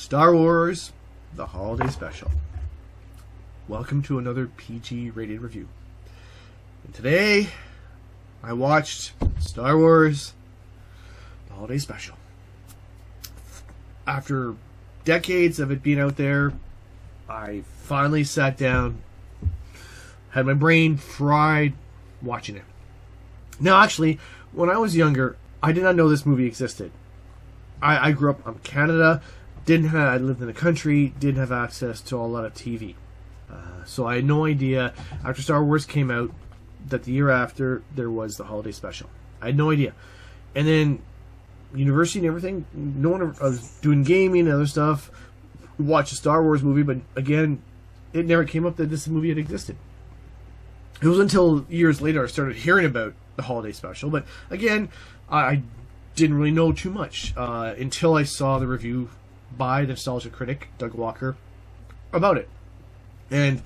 Star Wars, the Holiday Special. Welcome to another PG rated review. And today, I watched Star Wars, the Holiday Special. After decades of it being out there, I finally sat down, had my brain fried watching it. Now, actually, when I was younger, I did not know this movie existed. I grew up in Canada, I lived in the country, didn't have access to a lot of TV. So I had no idea, after Star Wars came out, that the year after, there was the Holiday Special. I had no idea. And then, university and everything, no one, I was doing gaming and other stuff, watched a Star Wars movie, but again, it never came up that this movie had existed. It was until years later I started hearing about the Holiday Special, but again, I didn't really know too much until I saw the review by the Nostalgia Critic, Doug Walker, about it. And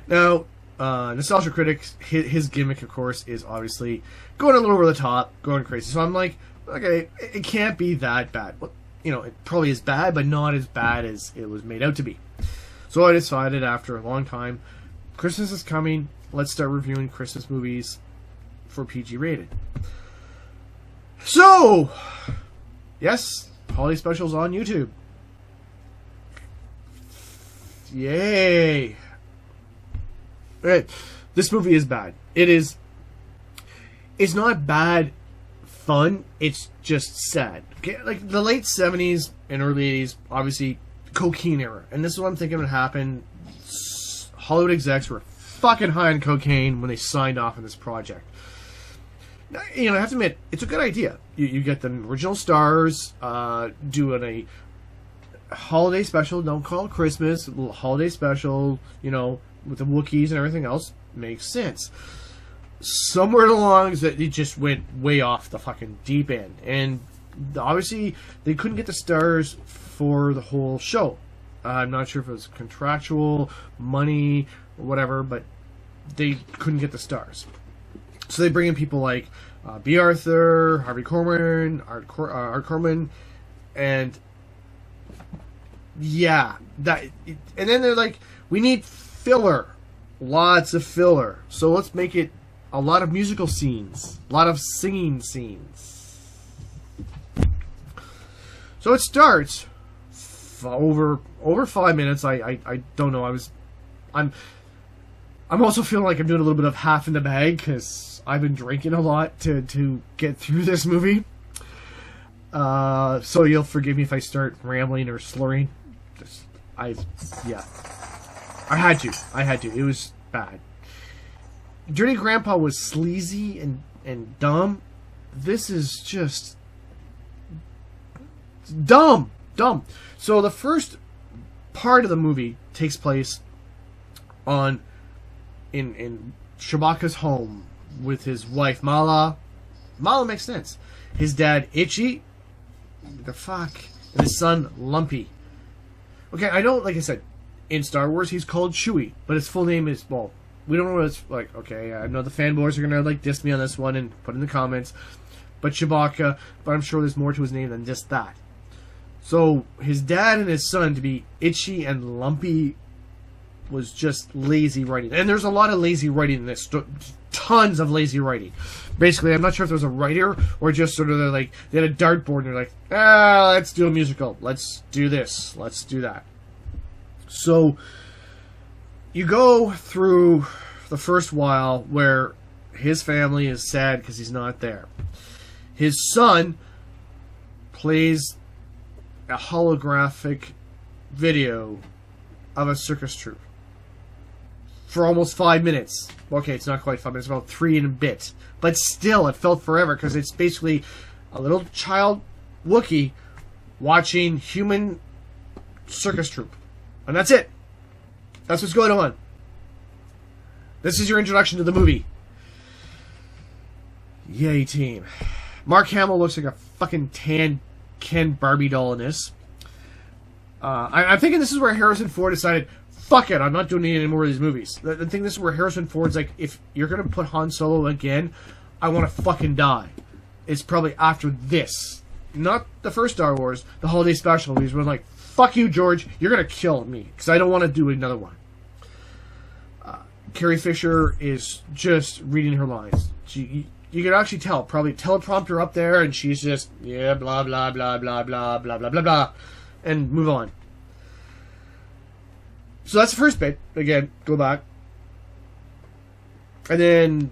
now, Nostalgia Critic, his gimmick, of course, is obviously going a little over the top, going crazy. So I'm like, okay, it can't be that bad. Well, you know, it probably is bad, but not as bad as it was made out to be. So I decided after a long time, Christmas is coming, let's start reviewing Christmas movies for PG rated. So, yes, Holiday Special's on YouTube. Yay! Alright, this movie is bad. It's not bad fun, it's just sad. Okay, like the late 70s and early 80s, obviously, cocaine era. And this is what I'm thinking would happen. Hollywood execs were fucking high on cocaine when they signed off on this project. Now, you know, I have to admit, it's a good idea. You get the original stars doing a holiday special, don't call it Christmas, a little holiday special, you know, with the Wookiees and everything else, makes sense. Somewhere along, it just went way off the fucking deep end. And obviously, they couldn't get the stars for the whole show. I'm not sure if it was contractual, money, or whatever, but they couldn't get the stars. So they bring in people like B. Arthur, Harvey Korman, Art Korman, and yeah, and then they're like, we need filler, lots of filler. So let's make it a lot of musical scenes, a lot of singing scenes. So it starts over 5 minutes. I don't know. I'm also feeling like I'm doing a little bit of half in the bag because I've been drinking a lot to get through this movie. So you'll forgive me if I start rambling or slurring. I had to. It was bad. Dirty Grandpa was sleazy and dumb. This is just dumb. So the first part of the movie takes place in Chewbacca's home with his wife Mala. Mala makes sense. His dad Itchy, the fuck, and his son Lumpy. Okay, I know, like I said, in Star Wars he's called Chewie, but his full name is, well, we don't know what it's like. Okay, I know the fanboys are gonna like diss me on this one and put in the comments, but Chewbacca. But I'm sure there's more to his name than just that. So his dad and his son to be Itchy and Lumpy was just lazy writing. And there's a lot of lazy writing in this. Tons of lazy writing. Basically, I'm not sure if there was a writer or just sort of they had a dartboard and they're like, let's do a musical. Let's do this. Let's do that. So you go through the first while where his family is sad because he's not there. His son plays a holographic video of a circus troupe for almost 5 minutes. Okay, it's not quite 5 minutes, about 3 and a bit. But still, it felt forever because it's basically a little child Wookiee watching human circus troupe. And that's it. That's what's going on. This is your introduction to the movie. Yay, team. Mark Hamill looks like a fucking tan Ken Barbie doll in this. I'm thinking this is where Harrison Ford decided, fuck it, I'm not doing any more of these movies. The thing this is where Harrison Ford's like, if you're going to put Han Solo again, I want to fucking die. It's probably after this. Not the first Star Wars, the Holiday Special movies, where like, fuck you, George. You're going to kill me because I don't want to do another one. Carrie Fisher is just reading her lines. You can actually tell, probably teleprompter up there, and she's just, yeah, blah, blah, blah, blah, blah, blah, blah, blah, blah, and move on. So that's the first bit. Again, go back. And then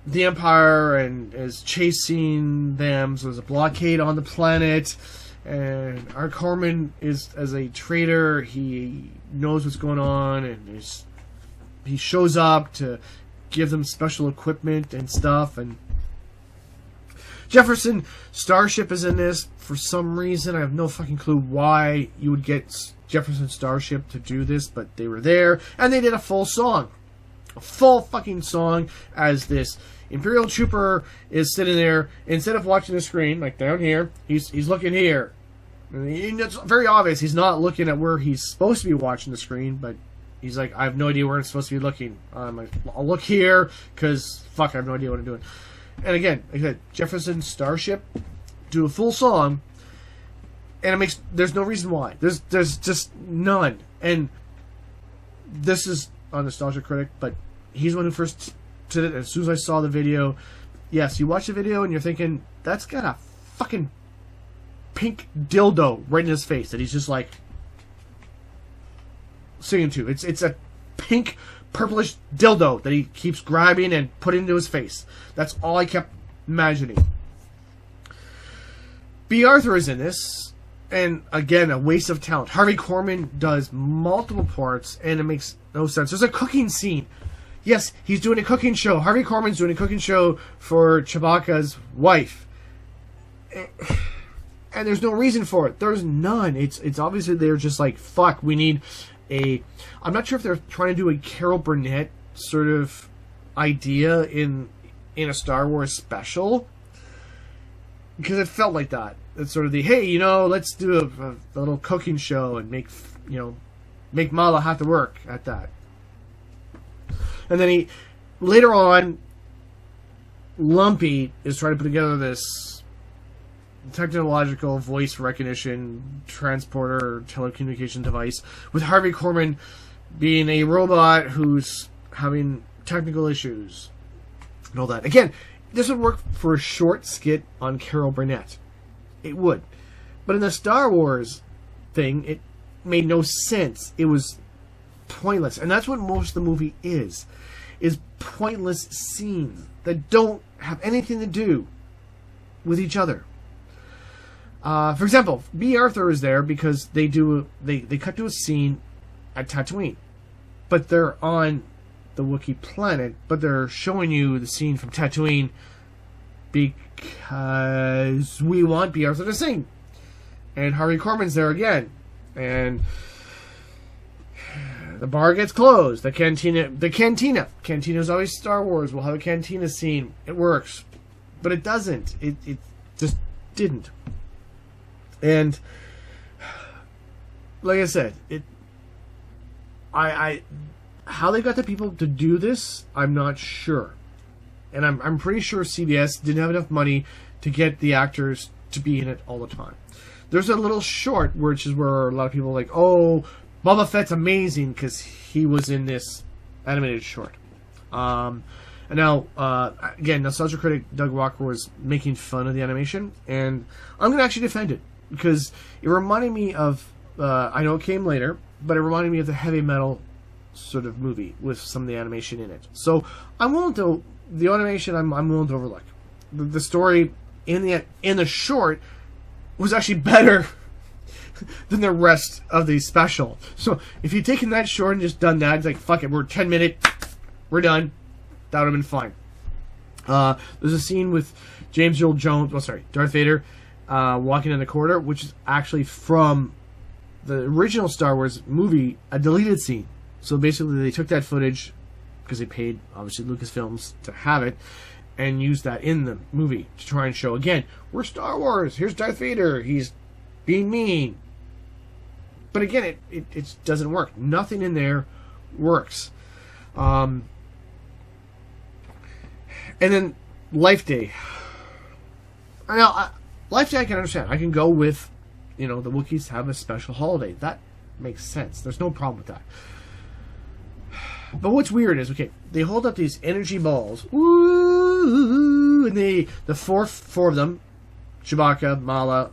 the Empire is chasing them, so there's a blockade on the planet, and our Corman is, as a traitor, he knows what's going on, and he shows up to give them special equipment and stuff, and Jefferson Starship is in this for some reason. I have no fucking clue why you would get Jefferson Starship to do this, but they were there, and they did a full song. A full fucking song as this Imperial Trooper is sitting there. Instead of watching the screen, like down here, he's looking here. And it's very obvious he's not looking at where he's supposed to be watching the screen, but he's like, I have no idea where I'm supposed to be looking. I'll look here, because fuck, I have no idea what I'm doing. And again, like I said, Jefferson Starship do a full song, and there's no reason why. There's just none. And this is on Nostalgia Critic, but he's the one who first did it. As soon as I saw the video, yes, you watch the video and you're thinking, that's got a fucking pink dildo right in his face that he's just like singing to. It's a pink, purplish dildo that he keeps grabbing and putting into his face. That's all I kept imagining. B. Arthur is in this, and again, a waste of talent. Harvey Korman does multiple parts, and it makes no sense. There's a cooking scene. Yes, he's doing a cooking show. Harvey Korman's doing a cooking show for Chewbacca's wife. And there's no reason for it. There's none. It's obviously they're just like, fuck, we need I'm not sure if they're trying to do a Carol Burnett sort of idea in a Star Wars special, because it felt like that. It's sort of the, hey, let's do a little cooking show and make Mala have to work at that. And then later on, Lumpy is trying to put together this technological voice recognition transporter or telecommunication device, with Harvey Korman being a robot who's having technical issues and all that. Again, this would work for a short skit on Carol Burnett. It would. But in the Star Wars thing, it made no sense. It was pointless. And that's what most of the movie is pointless scenes that don't have anything to do with each other. For example, B. Arthur is there because they cut to a scene at Tatooine, but they're on the Wookiee planet, but they're showing you the scene from Tatooine because we want B. Arthur to sing. And Harvey Korman's there again, and the bar gets closed. The cantina's always Star Wars. We'll have a cantina scene. It works, but it doesn't. It just didn't. And like I said, how they got the people to do this, I'm not sure. And I'm pretty sure CBS didn't have enough money to get the actors to be in it all the time. There's a little short, which is where a lot of people are like, oh, Boba Fett's amazing because he was in this animated short. And now, again, Nostalgia Critic Doug Walker was making fun of the animation, and I'm going to actually defend it, because it reminded me of, I know it came later, but it reminded me of the Heavy Metal sort of movie with some of the animation in it. So I'm willing to, the animation I'm willing to overlook. The story in the short was actually better than the rest of the special. So if you'd taken that short and just done that, it's like, fuck it, we're 10 minutes, we're done. That would have been fine. There's a scene with Darth Vader, walking in the corridor, which is actually from the original Star Wars movie, a deleted scene. So basically they took that footage, because they paid, obviously, Lucasfilms to have it, and used that in the movie to try and show, again, we're Star Wars, here's Darth Vader, he's being mean. But again, it doesn't work. Nothing in there works. And then Life Day. Now, Life Day I can understand. I can go with you know, the Wookiees have a special holiday. That makes sense. There's no problem with that. But what's weird is, okay, they hold up these energy balls, woo, and the four of them, Chewbacca, Mala,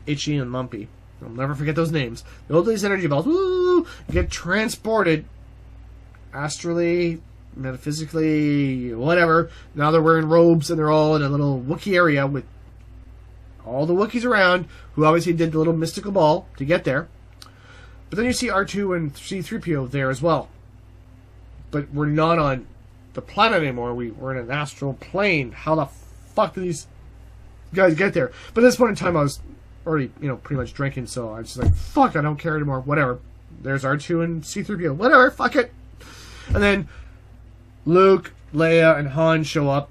Itchy, and Lumpy. I'll never forget those names. They hold these energy balls, woo, get transported astrally, metaphysically, whatever. Now they're wearing robes and they're all in a little Wookiee area with all the Wookiees around, who obviously did the little mystical ball to get there. But then you see R2 and C-3PO there as well. But we're not on the planet anymore. We're in an astral plane. How the fuck did these guys get there? But at this point in time, I was already, you know, pretty much drinking, so I was just like, fuck, I don't care anymore. Whatever. There's R2 and C-3PO. Whatever, fuck it. And then Luke, Leia, and Han show up.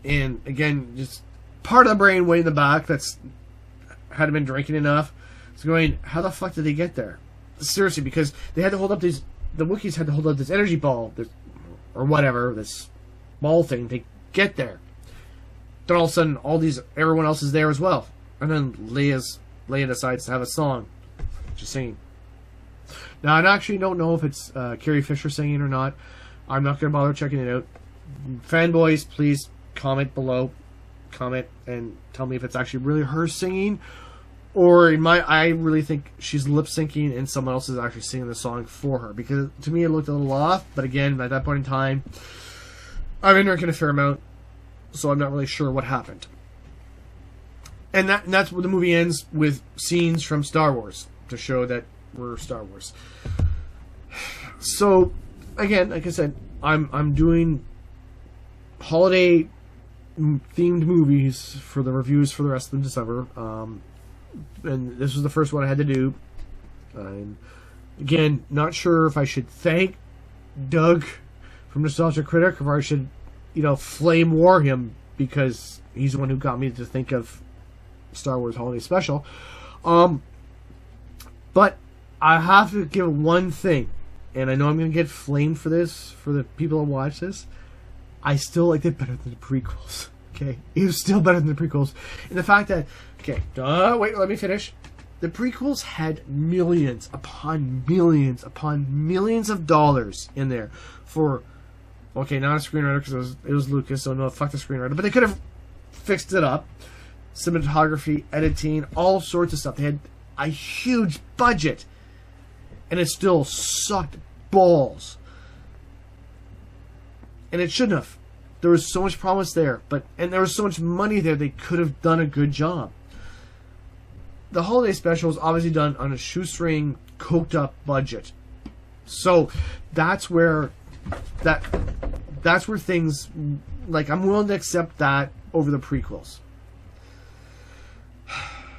And again, just part of the brain way in the back that's hadn't been drinking enough. It's going, how the fuck did they get there? Seriously, because they had to hold up these... The Wookiees had to hold up this energy ball, or whatever, this ball thing, to get there. Then all of a sudden, everyone else is there as well. And then Leia decides to have a song. Just singing. Now, I actually don't know if it's Carrie Fisher singing or not. I'm not going to bother checking it out. Fanboys, please comment below. Comment and tell me if it's actually really her singing. Or I really think she's lip syncing and someone else is actually singing the song for her. Because to me it looked a little off. But again, at that point in time, I've been drinking a fair amount, so I'm not really sure what happened. And that's where the movie ends, with scenes from Star Wars to show that we're Star Wars. So again, like I said, I'm doing holiday themed movies for the reviews for the rest of December. And this was the first one I had to do. And again, not sure if I should thank Doug from Nostalgia Critic, or I should, you know, flame war him, because he's the one who got me to think of Star Wars Holiday Special. But I have to give one thing, and I know I'm going to get flamed for this, for the people that watch this. I still liked it better than the prequels. Okay, it was still better than the prequels. And the fact that, okay, wait, let me finish. The prequels had millions upon millions upon millions of dollars in there for, okay, not a screenwriter, because it was Lucas, so no, fuck the screenwriter. But they could have fixed it up. Cinematography, editing, all sorts of stuff. They had a huge budget, and it still sucked balls. And it shouldn't have. There was so much promise there, and there was so much money there, they could have done a good job. The holiday special was obviously done on a shoestring, coked up budget. So that's where things, like, I'm willing to accept that over the prequels.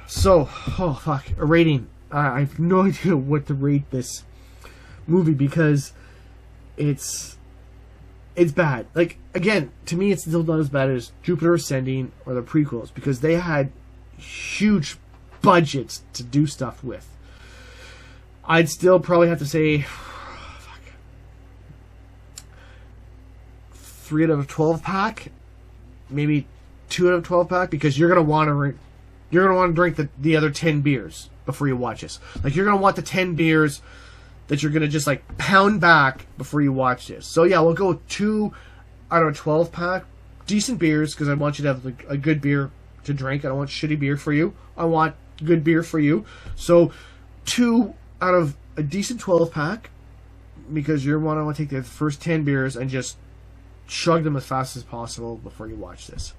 So, oh fuck, a rating. I have no idea what to rate this movie, because it's bad. Like, again, to me, it's still not as bad as Jupiter Ascending or the prequels, because they had huge budgets to do stuff with. I'd still probably have to say 3 out of a 12 pack, maybe 2 out of 12 pack, because you're gonna want to drink the other 10 beers before you watch this. Like, you're gonna want the 10 beers that you're going to just, like, pound back before you watch this. So, yeah, we'll go 2 out of a 12-pack. Decent beers, because I want you to have, like, a good beer to drink. I don't want shitty beer for you. I want good beer for you. So, 2 out of a decent 12-pack, because you're want to take the first 10 beers and just chug them as fast as possible before you watch this.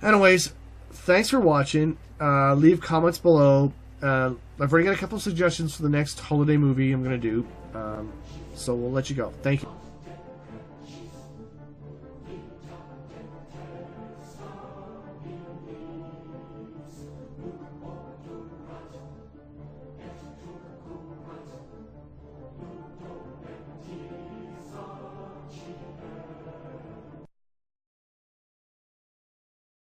Anyways, thanks for watching. Leave comments below. I've already got a couple suggestions for the next holiday movie I'm going to do, so we'll let you go. Thank you.